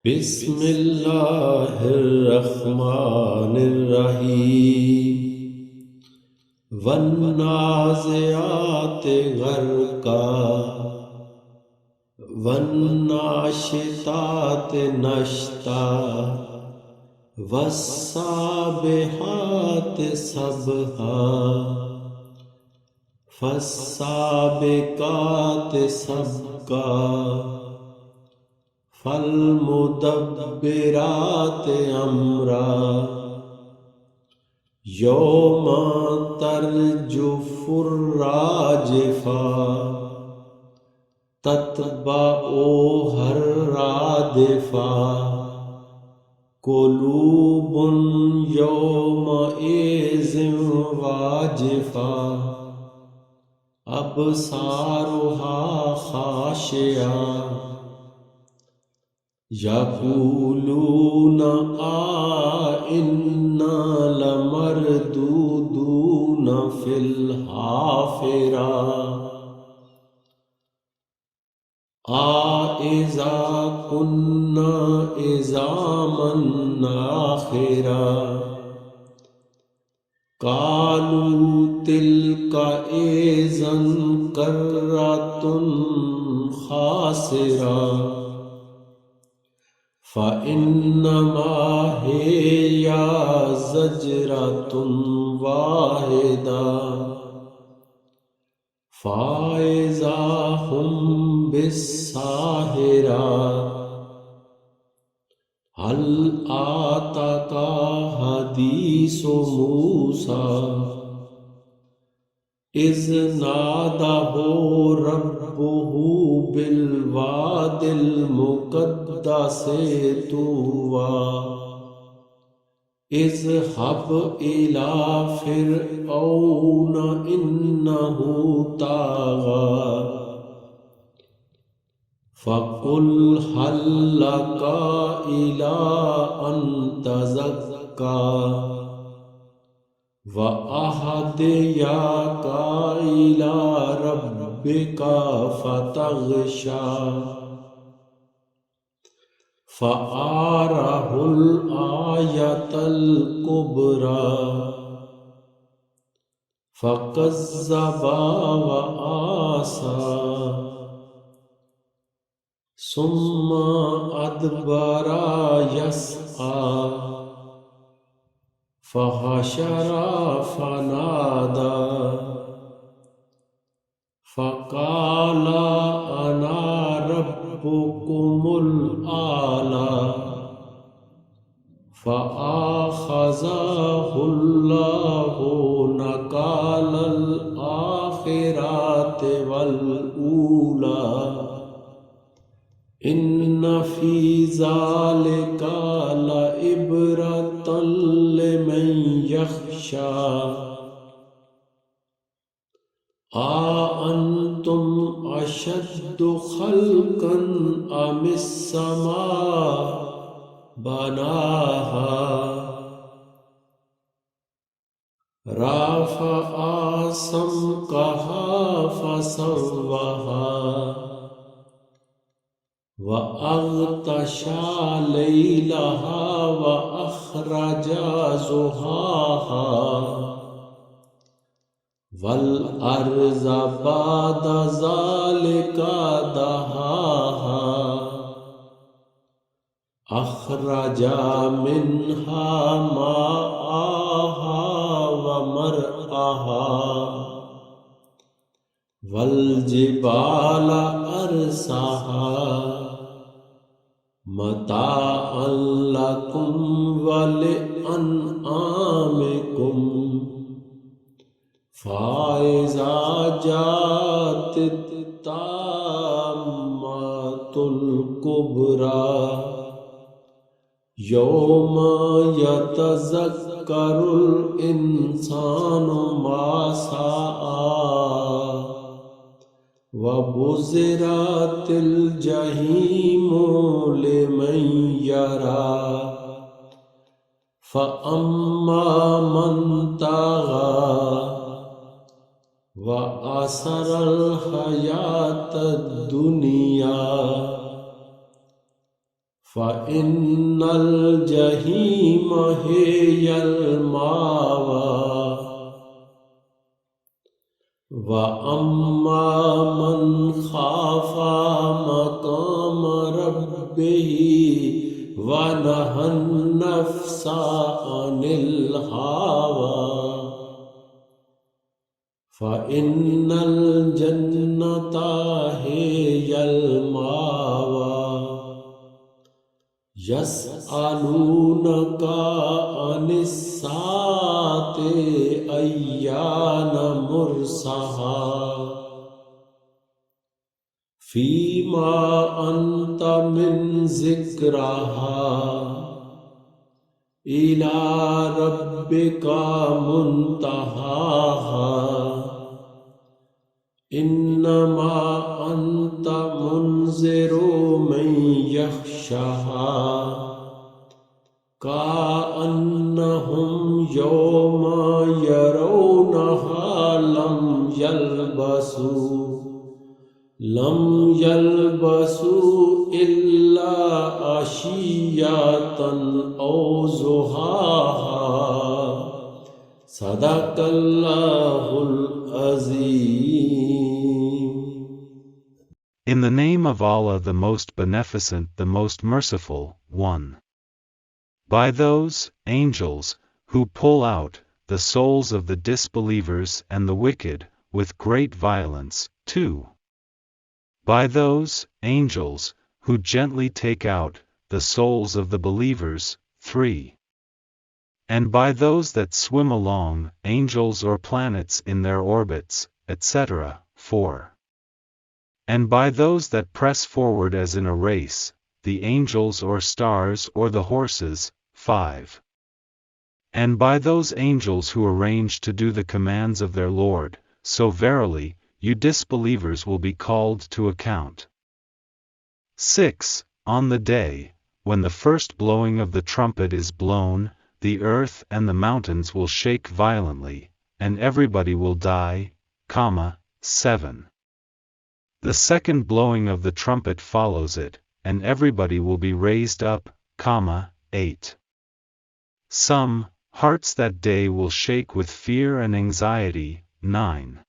بسم اللہ الرحمن الرحیم والنازعات غرقا والناشطات نشطا والسابحات سبحا فالسابقات سبقا فالمدبرات امرا یوم ترجف الراجفہ تتبعها الرادفہ قلوب یومئذ واجفہ ابصارها خاشعہ یقولون آئنا لمردودون فی الحافرہ آئذا کنا عظاما ناخرہ قالوا تلک اذا کرۃ خاسرہ فإنما هي زجرة واحدة فإذا هم بالساهرة هل آتاك حديث موسى إذ ناداه ربه بالواد المقدس طوى اذهب إلى فرعون إنه طغى فقل هل لك إلى أن تزكى وأهديك إلى ربك فتغشى فأراه الآية الكبرى فكذب وعصى ثم أدبر يسعى فحشر فنادى فقال أنا ربكم الأعلى فأخذه الله نكال الآخرة والأولى إن في ذلك لعبرة لمن يخشى أأنتم أشد خلقا أم السماء بناها رفع سمكها فسواها وأغطش ليلها وأخرج ضحاها والأرض بعد ذلك دحاها أخرج منها ماءها ومرعاها والجبال أرساها متاعا لكم ولأنعامكم فإذا جاءت الطامة الكبرى يوم يتذكر الإنسان ما سعى وبزرت الجحيم لمن يرى فأما من طغى وآثر الحياة الدنيا فإن الجحيم هي المأوى وأما من خاف مقام ربه ونهى النفس عن الهوى فإن الجنة هي المأوى يسألونك عن الساعة أيان مرساها فيما أنت من ذكرها إلى ربك منتهاها إنما أنت منذر من يخشاها كأنهم يوم يرونها لم يلبسوا إلا عشية أو ضحاها صدق الله العظيم. In the name of Allah, the most beneficent, the most merciful. 1. By those angels who pull out the souls of the disbelievers and the wicked with great violence. 2. By those angels who gently take out the souls of the believers. 3. And by those that swim along, angels or planets in their orbits, etc. 4. And by those that press forward as in a race, the angels or stars or the horses. 5. And by those angels who arrange to do the commands of their Lord, so verily, you disbelievers will be called to account. 6. On the day, when the first blowing of the trumpet is blown, the earth and the mountains will shake violently, and everybody will die. 7. The second blowing of the trumpet follows it, and everybody will be raised up. 8. Some hearts that day will shake with fear and anxiety. 9.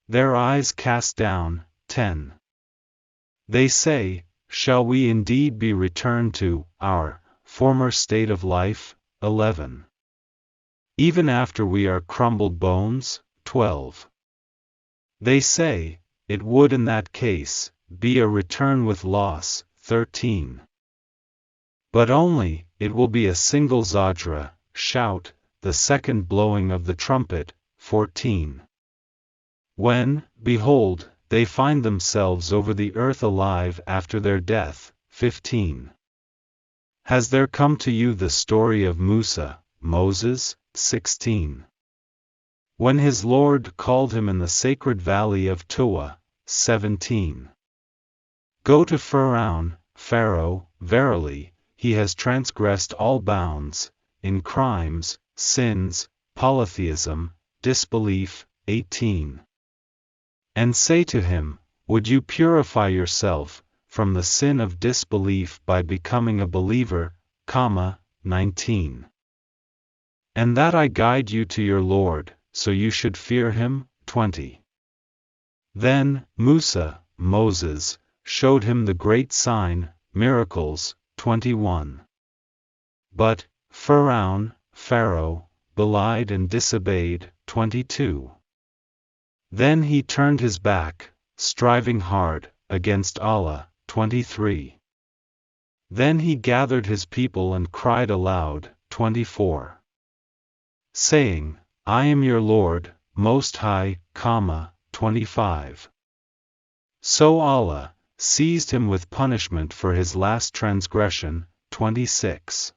Their eyes cast down. 10. They say, shall we indeed be returned to our former state of life? 11. Even after we are crumbled bones? 12. They say, it would in that case be a return with loss. 13. But only, it will be a single zajra, shout, the second blowing of the trumpet. 14. When, behold, they find themselves over the earth alive after their death. 15. Has there come to you the story of Musa, Moses? 16. When his Lord called him in the sacred valley of Tuwa. 17. Go to Pharaoh, verily, he has transgressed all bounds, in crimes, sins, polytheism, disbelief. 18. And say to him, would you purify yourself from the sin of disbelief by becoming a believer? 19. And that I guide you to your Lord, so you should fear him. 20. Then Musa, Moses, showed him the great sign, miracles. 21. But Pharaoh, belied and disobeyed. 22. Then he turned his back, striving hard, against Allah. 23. Then he gathered his people and cried aloud. 24. Saying, I am your Lord, Most High, 25. So Allah seized him with punishment for his last transgression. 26.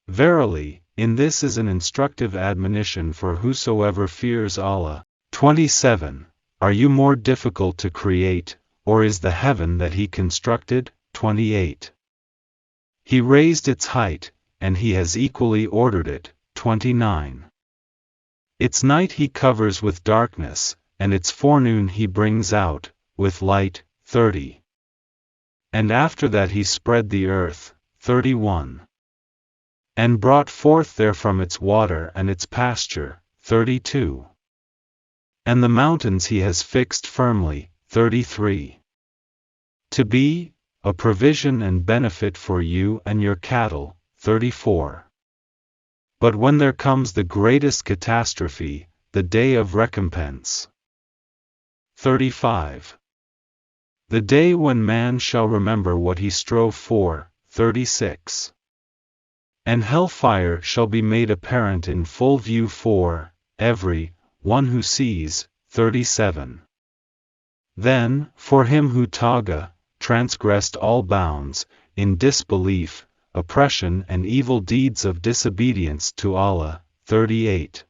Verily, in this is an instructive admonition for whosoever fears Allah. 27. Are you more difficult to create, or is the heaven that he constructed? 28. He raised its height, and he has equally ordered it. 29. Its night he covers with darkness, and its forenoon he brings out with light. 30. And after that he spread the earth, 31. And brought forth therefrom its water and its pasture, 32. And the mountains he has fixed firmly, 33. To be a provision and benefit for you and your cattle, 34. But when there comes the greatest catastrophe, the day of recompense, 35. The day when man shall remember what he strove for, 36. And hellfire shall be made apparent in full view for every one who sees, 37. Then, for him who transgressed all bounds, in disbelief, oppression and evil deeds of disobedience to Allah, 38.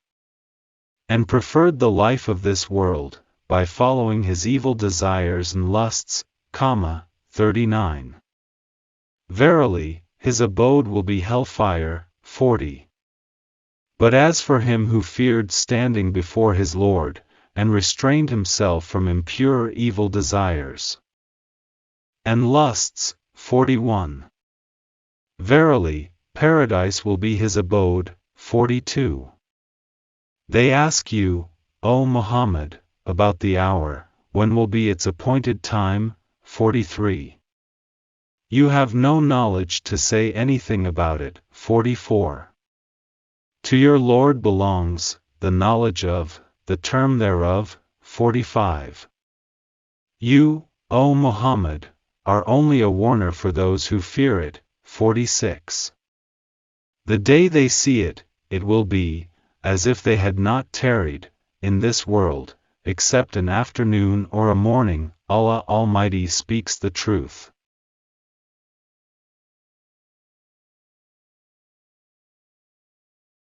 And preferred the life of this world, by following his evil desires and lusts, 39. Verily, his abode will be hellfire, 40. But as for him who feared standing before his Lord, and restrained himself from impure evil desires and lusts, 41. Verily, paradise will be his abode, 42. They ask you, O Muhammad, about the hour, when will be its appointed time, 43. You have no knowledge to say anything about it, 44. To your Lord belongs the knowledge of the term thereof, 45. You, O Muhammad, are only a warner for those who fear it, 46. The day they see it, it will be as if they had not tarried in this world, except an afternoon or a morning. Allah Almighty speaks the truth.